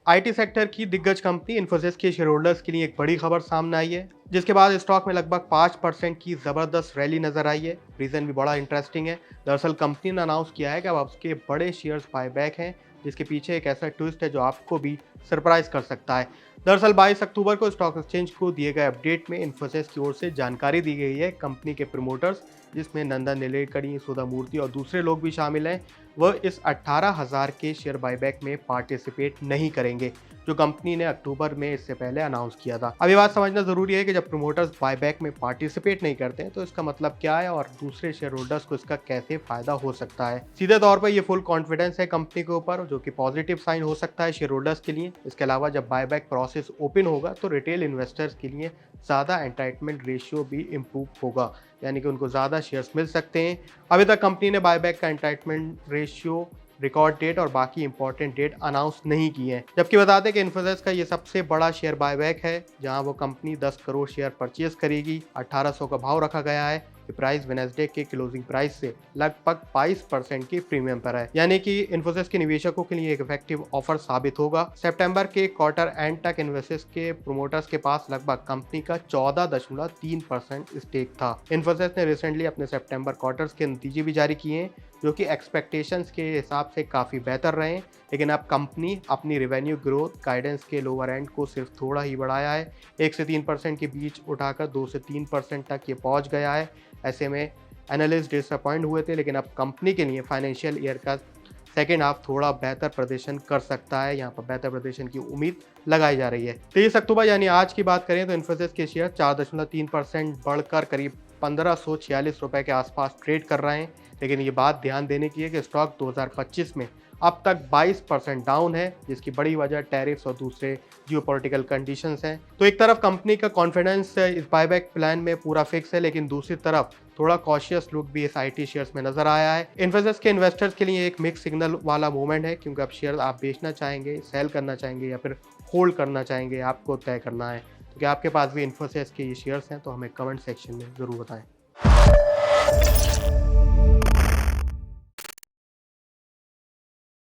IT sector की दिग्गज company Infosys के शेयर होल्डर्स के लिए एक बड़ी खबर सामने आई है, जिसके बाद स्टॉक में लगभग 5% की जबरदस्त रैली नजर आई है। रीजन भी बड़ा इंटरेस्टिंग है। दरअसल कंपनी ने अनाउंस किया है कि अब उसके बड़े शेयर्स बायबैक हैं, जिसके पीछे एक ऐसा ट्विस्ट है जो आपको भी सरप्राइज कर सकता है। दरअसल 22 अक्टूबर को स्टॉक एक्सचेंज को दिए गए अपडेट में इन्फोसिस की ओर से जानकारी दी गई है। कंपनी के प्रमोटर्स, जिसमें नंदन नीलेकणी, सुधा मूर्ति और दूसरे लोग भी शामिल हैं, वह इस 18,000 के शेयर बायबैक में पार्टिसिपेट नहीं करेंगे, जो कंपनी ने अक्टूबर में इससे पहले अनाउंस किया था। अब ये बात समझना जरूरी है कि जब प्रमोटर्स बायबैक में पार्टिसिपेट नहीं करते हैं तो इसका मतलब क्या है और दूसरे शेयर होल्डर्स को इसका कैसे फायदा हो सकता है। सीधे तौर पर ये फुल कॉन्फिडेंस है कंपनी के ऊपर, जो कि पॉजिटिव साइन हो सकता है शेयर होल्डर्स के लिए। इसके अलावा जब बायबैक प्रोसेस ओपन होगा तो रिटेल इन्वेस्टर्स के लिए ज़्यादा एंटाइटमेंट रेशियो भी इम्प्रूव होगा, यानी कि उनको ज़्यादा शेयर्स मिल सकते हैं। अभी तक कंपनी ने बायबैक का एंटाइटमेंट रेशियो, रिकॉर्ड डेट और बाकी इंपॉर्टेंट डेट अनाउंस नहीं की है। जबकि बता दें कि इन्फोसिस का ये सबसे बड़ा शेयर बायबैक है, जहां वो कंपनी 10 करोड़ शेयर परचेज करेगी। 1800 का भाव रखा गया है। ये प्राइस वेडनेसडे के क्लोजिंग प्राइस से लगभग 22% की प्रीमियम पर है, यानी कि इन्फोसिस के निवेशकों के लिए एक इफेक्टिव ऑफर साबित होगा। सितंबर के क्वार्टर एंड तक इन्फोसिस के प्रोमोटर्स के पास लगभग कंपनी का 14.3% स्टेक था। इन्फोसिस ने रिसेंटली अपने सितंबर क्वार्टर्स के नतीजे भी जारी किए हैं, जो कि एक्सपेक्टेशंस के हिसाब से काफ़ी बेहतर रहे। लेकिन अब कंपनी अपनी रेवेन्यू ग्रोथ गाइडेंस के लोअर एंड को सिर्फ थोड़ा ही बढ़ाया है। 1 से 3% के बीच उठाकर 2 से 3% तक ये पहुंच गया है। ऐसे में एनालिस्ट डिसअपॉइंट हुए थे, लेकिन अब कंपनी के लिए फाइनेंशियल ईयर का सेकेंड हाफ थोड़ा बेहतर प्रदर्शन कर सकता है। यहाँ पर बेहतर प्रदर्शन की उम्मीद लगाई जा रही है। 23 अक्टूबर यानी आज की बात करें तो इन्फोसिस के शेयर 4.3% बढ़कर करीब 1546 रुपए के आसपास ट्रेड कर रहे हैं। लेकिन ये बात ध्यान देने की है कि स्टॉक 2025 में अब तक 22% डाउन है, जिसकी बड़ी वजह टैरिफ्स और दूसरे जियोपॉलिटिकल कंडीशंस हैं। तो एक तरफ कंपनी का कॉन्फिडेंस इस बायबैक प्लान में पूरा फिक्स है, लेकिन दूसरी तरफ थोड़ा कॉशियस लुक भी इस आईटी शेयर्स में नजर आया है। इन्फोसिस के इन्वेस्टर्स के लिए एक मिक्स सिग्नल वाला मूवमेंट है, क्योंकि अब शेयर आप बेचना चाहेंगे, सेल करना चाहेंगे या फिर होल्ड करना चाहेंगे, आपको तय करना है। तो क्या आपके पास भी इन्फोसिस के ये शेयर्स हैं तो हमें कमेंट सेक्शन में ज़रूर बताएं।